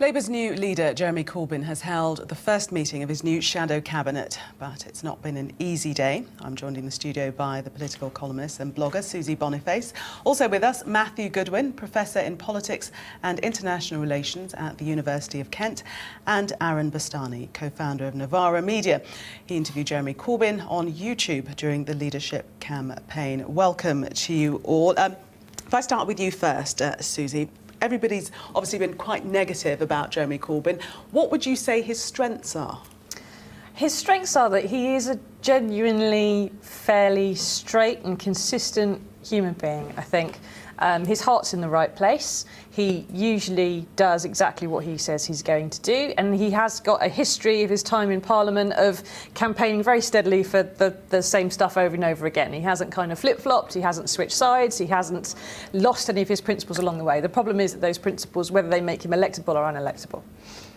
Labour's new leader, Jeremy Corbyn, has held the first meeting of his new shadow cabinet, but it's not been an easy day. I'm joined in the studio by the political columnist and blogger Susie Boniface. Also with us, Matthew Goodwin, Professor in Politics and International Relations at the University of Kent, and Aaron Bastani, co-founder of Novara Media. He interviewed Jeremy Corbyn on YouTube during the leadership campaign. Welcome to you all. If I start with you first, Susie. Everybody's obviously been quite negative about Jeremy Corbyn. What would you say his strengths are? His strengths are that he is a genuinely fairly straight and consistent human being, I think. His heart's in the right place. He usually does exactly what he says he's going to do, and he has got a history of his time in Parliament of campaigning very steadily for the same stuff over and over again. He hasn't kind of flip-flopped, he hasn't switched sides, he hasn't lost any of his principles along the way. The problem is that those principles, whether they make him electable or unelectable.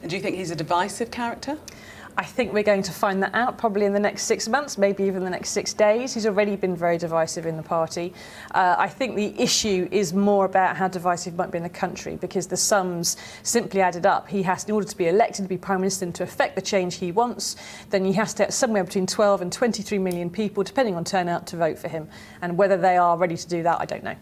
And do you think he's a divisive character? I think we're going to find that out probably in the next 6 months, maybe even the next 6 days. He's already been very divisive in the party. I think the issue is more about how divisive he might be in the country, because the sums simply added up. He has, in order to be elected to be Prime Minister and to effect the change he wants, then he has to have somewhere between 12 and 23 million people, depending on turnout, to vote for him. And whether they are ready to do that, I don't know.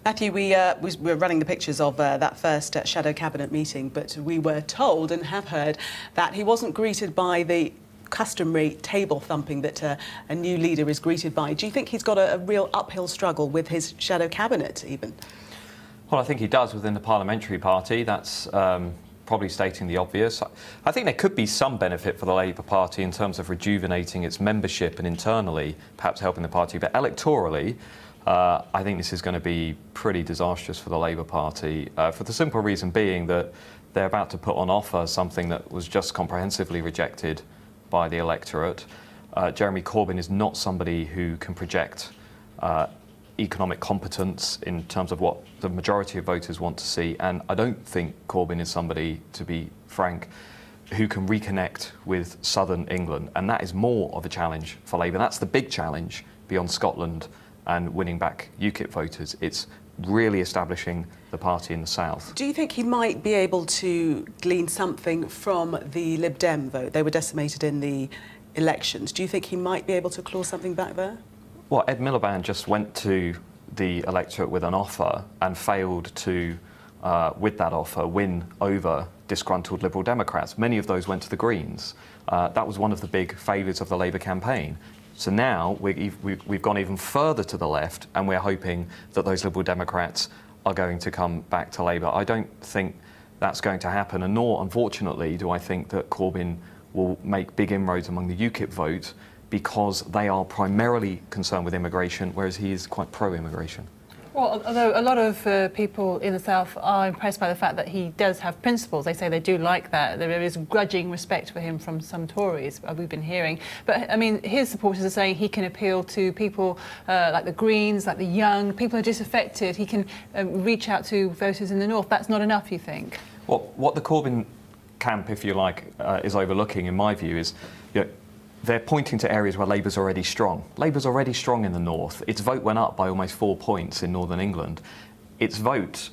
Matthew, we're running the pictures of that first shadow cabinet meeting, but we were told and have heard that he wasn't greeted by the customary table thumping that a new leader is greeted by. Do you think he's got a real uphill struggle with his shadow cabinet even? Well, I think he does within the parliamentary party. That's probably stating the obvious. I think there could be some benefit for the Labour Party in terms of rejuvenating its membership and internally perhaps helping the party, but electorally I think this is going to be pretty disastrous for the Labour Party, for the simple reason being that they're about to put on offer something that was just comprehensively rejected by the electorate. Jeremy Corbyn is not somebody who can project economic competence in terms of what the majority of voters want to see, and I don't think Corbyn is somebody, to be frank, who can reconnect with southern England, and that is more of a challenge for Labour. That's the big challenge beyond Scotland and winning back UKIP voters. It's really establishing the party in the south. Do you think he might be able to glean something from the Lib Dem vote? They were decimated in the elections. Do you think he might be able to claw something back there? Well, Ed Miliband just went to the electorate with an offer and failed to, with that offer, win over disgruntled Liberal Democrats. Many of those went to the Greens. That was one of the big failures of the Labour campaign. So now we've gone even further to the left, and we're hoping that those Liberal Democrats are going to come back to Labour. I don't think that's going to happen, and nor, unfortunately, do I think that Corbyn will make big inroads among the UKIP vote, because they are primarily concerned with immigration, whereas he is quite pro-immigration. Well, although a lot of people in the South are impressed by the fact that he does have principles. They say they do like that. There is grudging respect for him from some Tories, we've been hearing. But, I mean, his supporters are saying he can appeal to people like the Greens, like the young, people who are disaffected. He can reach out to voters in the North. That's not enough, you think? Well, what the Corbyn camp, if you like, is overlooking, in my view, is they're pointing to areas where Labour's already strong. Labour's already strong in the north. Its vote went up by almost 4 points in northern England. Its vote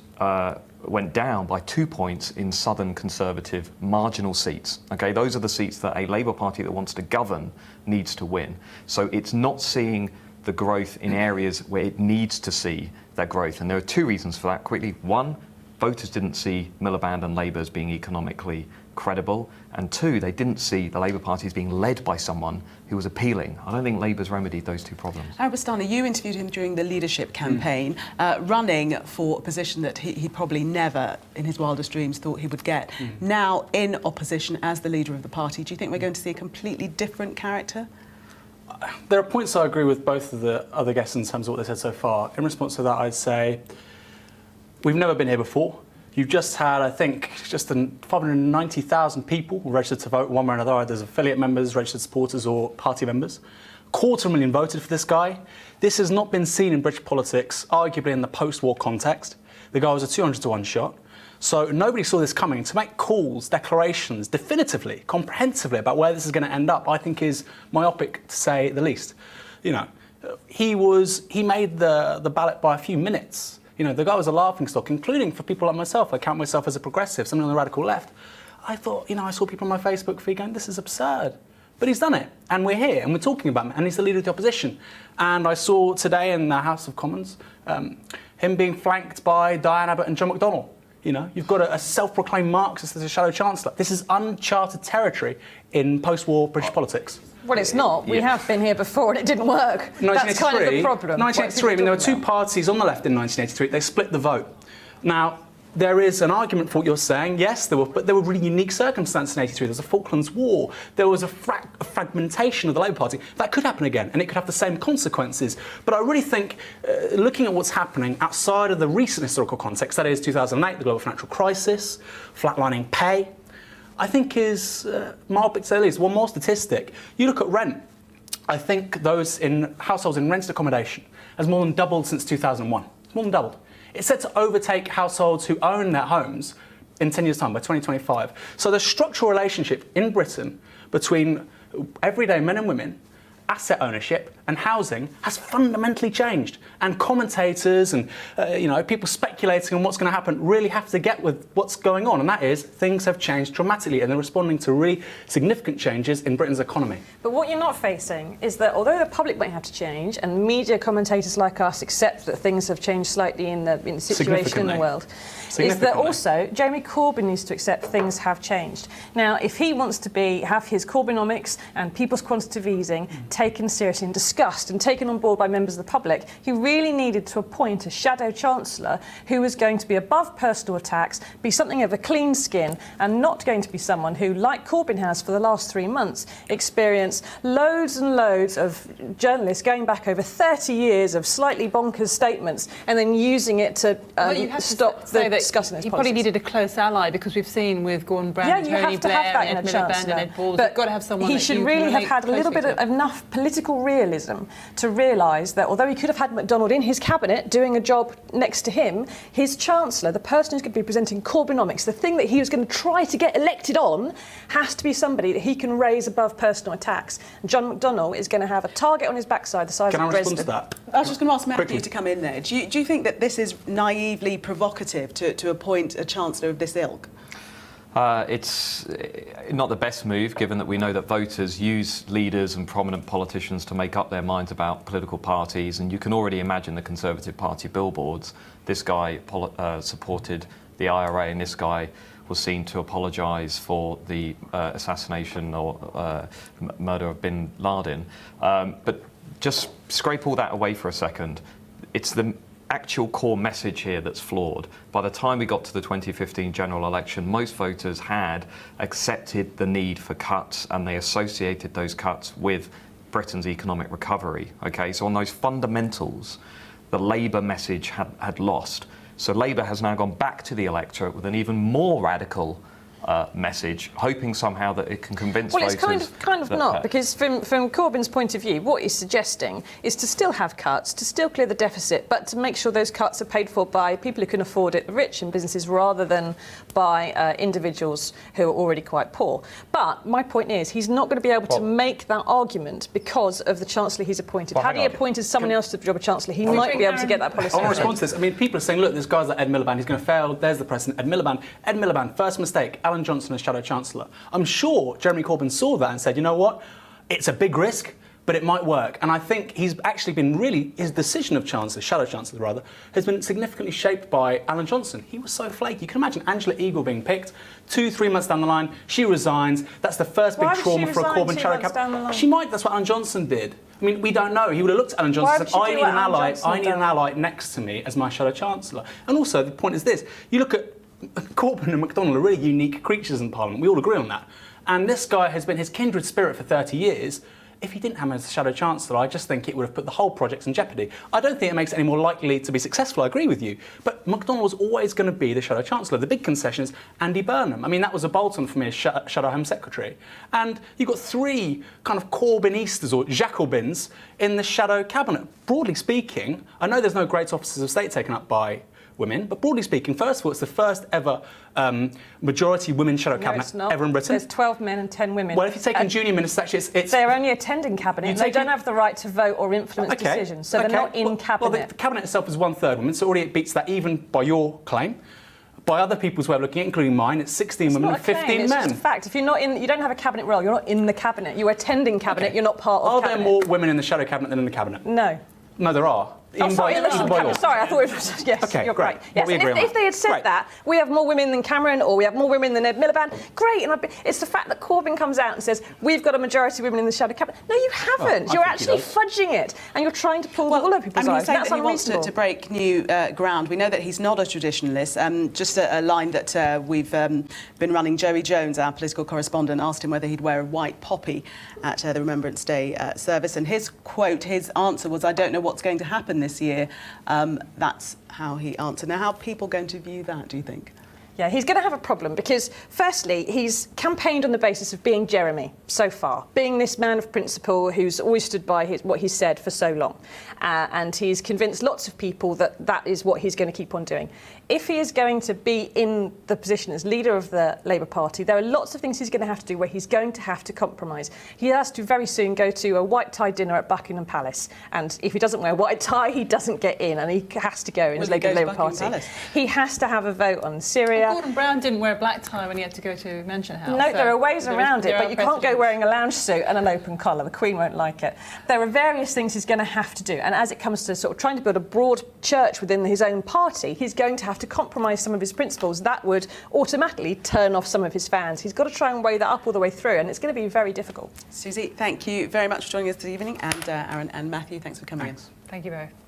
went down by 2 points in southern Conservative marginal seats. Okay, those are the seats that a Labour Party that wants to govern needs to win. So it's not seeing the growth in areas where it needs to see that growth. And there are two reasons for that, quickly. One, voters didn't see Miliband and Labour as being economically credible, and two, they didn't see the Labour Party as being led by someone who was appealing. I don't think Labour's remedied those two problems. Aaron Bastani, you interviewed him during the leadership campaign, running for a position that he probably never, in his wildest dreams, thought he would get. Now in opposition as the leader of the party, do you think we're going to see a completely different character? There are points I agree with both of the other guests in terms of what they said so far. In response to that, I'd say we've never been here before. You've just had, I think, just 590,000 people registered to vote one way or another, either as affiliate members, registered supporters or party members. 250,000 voted for this guy. This has not been seen in British politics, arguably in the post-war context. The guy was a 200 to 1 shot. So nobody saw this coming. To make calls, declarations, definitively, comprehensively about where this is going to end up, I think is myopic, to say the least. You know, he made the ballot by a few minutes. You know, the guy was a laughingstock, including for people like myself. I count myself as a progressive, something on the radical left. I thought, I saw people on my Facebook feed going, this is absurd. But he's done it, and we're here, and we're talking about him, and he's the leader of the opposition. And I saw today in the House of Commons him being flanked by Diane Abbott and John McDonnell. You've got a self-proclaimed Marxist as a shadow chancellor. This is uncharted territory in post-war British politics. Well, it's not. We have been here before and it didn't work. That's kind of the problem. 1983, there were two parties on the left in 1983. They split the vote. Now, there is an argument for what you're saying. Yes, but there were really unique circumstances in 83. There was a Falklands War. There was a fragmentation of the Labour Party. That could happen again, and it could have the same consequences. But I really think, looking at what's happening outside of the recent historical context, that is 2008, the global financial crisis, flatlining pay, I think is mild to say the least. One more statistic. You look at rent. I think those in households in rented accommodation has more than doubled since 2001. It's more than doubled. It's set to overtake households who own their homes in 10 years' time, by 2025. So the structural relationship in Britain between everyday men and women, asset ownership and housing has fundamentally changed. And commentators and people speculating on what's going to happen really have to get with what's going on. And that is, things have changed dramatically and they're responding to really significant changes in Britain's economy. But what you're not facing is that although the public might have to change and media commentators like us accept that things have changed slightly in the situation in the world, is that also Jeremy Corbyn needs to accept things have changed. Now, if he wants to have his Corbynomics and people's quantitative easing taken seriously and discussed and taken on board by members of the public, he really needed to appoint a shadow chancellor who was going to be above personal attacks, be something of a clean skin, and not going to be someone who, like Corbyn has for the last 3 months, experienced loads and loads of journalists going back over 30 years of slightly bonkers statements and then using it to stop the discussing those policies. You probably needed a close ally, because we've seen with Gordon Brown, Tony Blair, and Ed Miliband and Ed Balls, you've got to have someone he should really have had a little bit of enough political realism to realise that although he could have had MacDonald in his cabinet doing a job next to him, his chancellor, the person who's going to be presenting Corbynomics, the thing that he was going to try to get elected on, has to be somebody that he can raise above personal attacks. And John McDonnell is going to have a target on his backside the size of a president. Can I respond to that? I was just going to ask Matthew to come in there. Do you think that this is naively provocative to appoint a chancellor of this ilk? It's not the best move, given that we know that voters use leaders and prominent politicians to make up their minds about political parties, and you can already imagine the Conservative Party billboards. This guy supported the IRA, and this guy was seen to apologise for the assassination or murder of bin Laden. But just scrape all that away for a second. It's the actual core message here that's flawed. By the time we got to the 2015 general election, most voters had accepted the need for cuts, and they associated those cuts with Britain's economic recovery. Okay, so on those fundamentals, the Labour message had lost. So Labour has now gone back to the electorate with an even more radical message, hoping somehow that it can convince voters. Well, it's kind of not, because from Corbyn's point of view, what he's suggesting is to still have cuts, to still clear the deficit, but to make sure those cuts are paid for by people who can afford it, the rich and businesses, rather than by individuals who are already quite poor. But my point is, he's not going to be able to make that argument because of the chancellor he's appointed. Had he appointed someone else to the job of chancellor, he might be able to get that policy. I want to respond to this. I mean, people are saying, look, this guy's like Ed Miliband, he's going to fail. There's the president, Ed Miliband, first mistake. Alan Johnson as Shadow Chancellor. I'm sure Jeremy Corbyn saw that and said, you know what, it's a big risk, but it might work. And I think he's actually been his decision of Chancellor, Shadow Chancellor rather, has been significantly shaped by Alan Johnson. He was so flaky. You can imagine Angela Eagle being picked, 2-3 months down the line, she resigns. That's the first big trauma for a Corbyn Shadow Cabinet. She might, that's what Alan Johnson did. I mean, we don't know. He would have looked at Alan Johnson and said, I need an ally next to me as my Shadow Chancellor. And also, the point is this, you look at Corbyn and McDonnell are really unique creatures in Parliament. We all agree on that. And this guy has been his kindred spirit for 30 years. If he didn't have him as Shadow Chancellor, I just think it would have put the whole project in jeopardy. I don't think it makes it any more likely to be successful, I agree with you. But McDonnell was always going to be the Shadow Chancellor. The big concession is Andy Burnham. I mean, that was a bolt-on for me as Shadow Home Secretary. And you've got 3 kind of Corbynistas or Jacobins in the Shadow Cabinet. Broadly speaking, I know there's no great offices of state taken up by women, but broadly speaking, first of all, it's the first ever majority women shadow cabinet ever in Britain. There's 12 men and 10 women. Well, if you take in junior ministers, actually, it's they're only attending cabinet. They don't have the right to vote or influence decisions, so they're not in cabinet. Well, the cabinet itself is 1/3 women, so already it beats that even by your claim. by other people's way of looking at it, including mine, it's 16 women and 15 it's men. Just a fact. If you're not in, you don't have a cabinet role. You're not in the cabinet. You're attending cabinet. Okay. You're not part of Are cabinet. there more women in the shadow cabinet than in the cabinet? No. No, there are. Oh, sorry, Even by law. sorry, I thought it was... Yes, Okay, you're great. right. Yes, We and agree on if they had said Great. that, we have more women than Cameron or we have more women than Ed Miliband, great. And it's the fact that Corbyn comes out and says, we've got a majority of women in the shadow cabinet. No, you haven't. I you're think he actually does. fudging it and you're trying to pull the wool over people's eyes. He's saying That's that he wants unreasonable. to break new ground. We know that he's not a traditionalist. Just a line that we've been running. Joey Jones, our political correspondent, asked him whether he'd wear a white poppy at the Remembrance Day service. And his quote, his answer was, I don't know what's going to happen this year. That's how he answered. Now, how are people going to view that, do you think? Yeah, he's going to have a problem because, firstly, he's campaigned on the basis of being Jeremy so far, being this man of principle who's always stood by what he said for so long. And he's convinced lots of people that that is what he's going to keep on doing. If he is going to be in the position as leader of the Labour Party, there are lots of things he's going to have to do where he's going to have to compromise. He has to very soon go to a white tie dinner at Buckingham Palace. And if he doesn't wear a white tie, he doesn't get in and he has to go in as leader of the Labour Party. Palace? He has to have a vote on Syria. Gordon Brown didn't wear a black tie when he had to go to Mansion House. No, there are ways around it, there but are you can't go precedents. wearing a lounge suit and an open collar. The Queen won't like it. There are various things he's going to have to do. And as it comes to sort of trying to build a broad church within his own party, he's going to have to compromise some of his principles. That would automatically turn off some of his fans. He's got to try and weigh that up all the way through, and it's going to be very difficult. Susie, thank you very much for joining us this evening. And Aaron and Matthew, thanks for coming in. Thank you both.